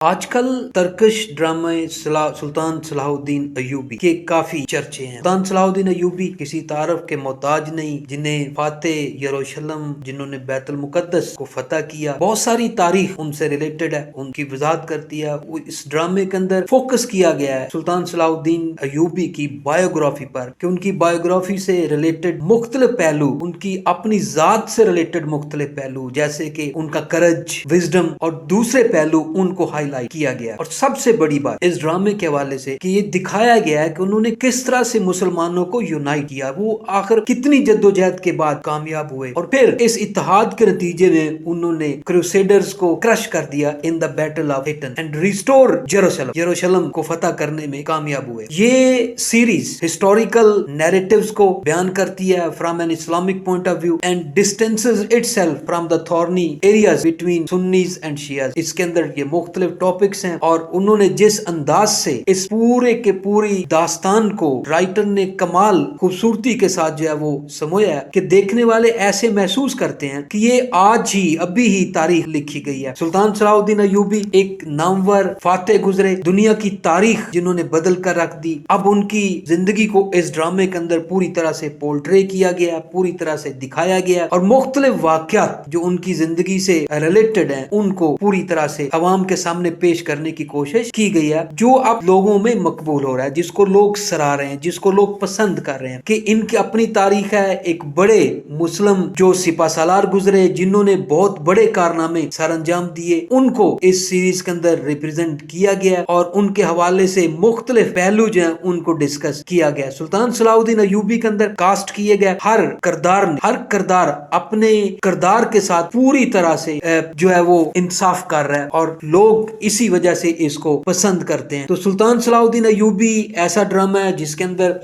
आजकल तर्कश ड्रामे सुल्तान सलाहुद्दीन अयूबी के काफी चर्चे हैं। सुल्तान सलाहुद्दीन अयूबी किसी तारफ के मोहताज नहीं, जिन्हें फातेह यरूशलेम, जिन्होंने बैतुल मुकद्दस को फतह किया। बहुत सारी तारीख उनसे रिलेटेड है, उनकी वजाहत करती है। इस ड्रामे के अंदर फोकस किया गया है सुल्तान सलाहुद्दीन अयूबी की बायोग्राफी पर, कि उनकी बायोग्राफी से रिलेटेड मुख्तलिफ पहलू, उनकी अपनी जात से रिलेटेड मुख्तलिफ पहलू, जैसे कि उनका करज, विजडम और दूसरे पहलू उनको हाईलाइट किया गया। और सबसे बड़ी बात इस ड्रामे के हवाले से कि ये दिखाया गया है कि उन्होंने किस तरह से मुसलमानों को यूनाइट किया, वो आखिर कितनी जद्दोजहद के बाद कामयाब हुए और फिर इस इत्तेहाद के नतीजे में उन्होंने क्रूसेडर्स को क्रश कर दिया in the battle of Hattin and restore Jerusalem को फतह करने में कामयाब हुए। ये सीरीज हिस्टोरिकल नैरेटिव्स को बयान करती है from an Islamic point of view and distances itself from the thorny areas between Sunnis and Shias. इसके अंदर ये मुख्तलिफ टॉपिक्स हैं और उन्होंने जिस अंदाज से इस पूरे के पूरी दास्तान को राइटर ने कमाल खूबसूरती के साथ जो है वो समोया है कि देखने वाले ऐसे महसूस करते हैं कि ये आज ही अभी ही तारीख लिखी गई है। सुल्तान सलाहुद्दीन अयूबी एक नामवर फातेह गुजरे, दुनिया की तारीख जिन्होंने बदल कर रख दी। अब उनकी जिंदगी को इस ड्रामे के अंदर पूरी तरह से पोर्ट्रे किया गया, पूरी तरह से दिखाया गया और मुख्तलिफ वाकयात जो उनकी जिंदगी से रिलेटेड है उनको पूरी तरह से अवाम के सामने पेश करने की कोशिश की गई है, जो अब लोगों में मकबूल हो रहा है, जिसको लोग सराह रहे हैं, जिसको लोग पसंद कर रहे हैं कि इनकी अपनी तारीख है। एक बड़े मुस्लिम जो सिपाहसालार गुजरे, जिन्होंने बहुत बड़े कारनामे सर अंजाम दिए, उनको इस सीरीज के अंदर रिप्रेजेंट किया गया और उनके हवाले से मुख्तलिफ पहलू जो है उनको डिस्कस किया गया। सुल्तान सलाहुद्दीन अयूबी के अंदर कास्ट किए गए हर किरदार अपने किरदार के साथ पूरी तरह से जो है वो इंसाफ कर रहा है और लोग इसी वजह से इसको पसंद करते हैं। तो सुल्तान सलाहुद्दीन अयूबी ऐसा ड्रामा है जिसके अंदर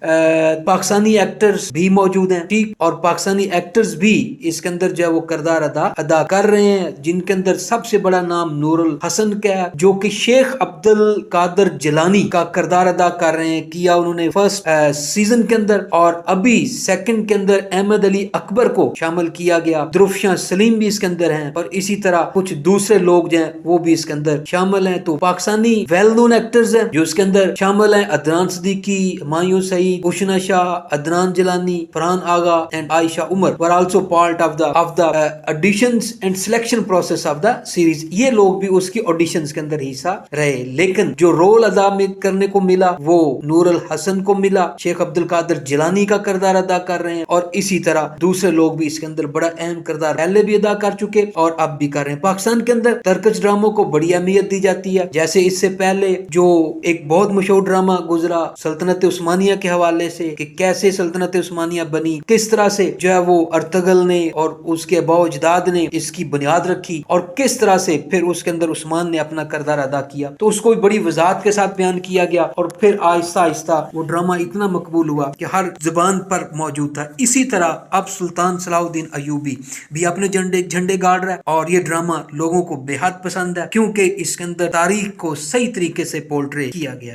पाकिस्तानी एक्टर्स भी मौजूद हैं, ठीक, और पाकिस्तानी एक्टर्स भी इसके अंदर जो है वो किरदार अदा कर रहे हैं, जिनके अंदर सबसे बड़ा नाम नूरुल हसन का है, जो कि शेख अब्दुल कादर जिलानी का किरदार अदा कर रहे हैं, किया उन्होंने फर्स्ट सीजन के अंदर। और अभी सेकंड के अंदर अहमद अली अकबर को शामिल किया गया, दुरुफशाह सलीम भी इसके अंदर हैं और इसी तरह कुछ दूसरे लोग जो हैं वो भी इसके अंदर शामिल हैं। तो पाकिस्तानी वेल नोन एक्टर्स हैं जो इसके अंदर शामिल हैं, Adnan Siddiqui, Humayun Saeed, Ushna Shah, Adnan Jilani, Farhan Agha and Ayesha Omar were also part of the auditions and selection process of the series. ये लोग भी उसकी ऑडिशंस के अंदर हिस्सा रहे, लेकिन जो रोल अदा करने को मिला वो नूरुल हसन को मिला। शेख अब्दुल कादर जिलानी का किरदार अदा कर रहे हैं और इसी तरह दूसरे लोग भी इसके अंदर बड़ा अहम किरदार पहले भी अदा कर चुके और अब भी कर रहे हैं। पाकिस्तान के अंदर तर्कश ड्रामों को बड़ी अहमियत दी जाती है। जैसे इससे पहले जो एक बहुत मशहूर ड्रामा गुजरा सल्तनत उस्मानिया के हवाले से, कि कैसे सल्तनत उस्मानिया बनी, किस तरह से जो है वो अर्तगल ने और उसके अबौ-ओ-अजदाद ने इसकी बुनियाद रखी और किस तरह से फिर उसके अंदर उस्मान ने अपना किरदार अदा किया, तो उसको बड़ी वजाहत के साथ बयान किया गया और फिर आहिस्ता आहिस्ता वो ड्रामा इतना मकबूल हुआ कि हर जुबान पर मौजूद था। इसी तरह अब सुल्तान सलाहुद्दीन अयूबी भी अपने झंडे गाड़ रहा है और ये ड्रामा लोगों को बेहद पसंद है, क्योंकि इसके अंदर तारीख को सही तरीके से पोर्ट्रे किया गया।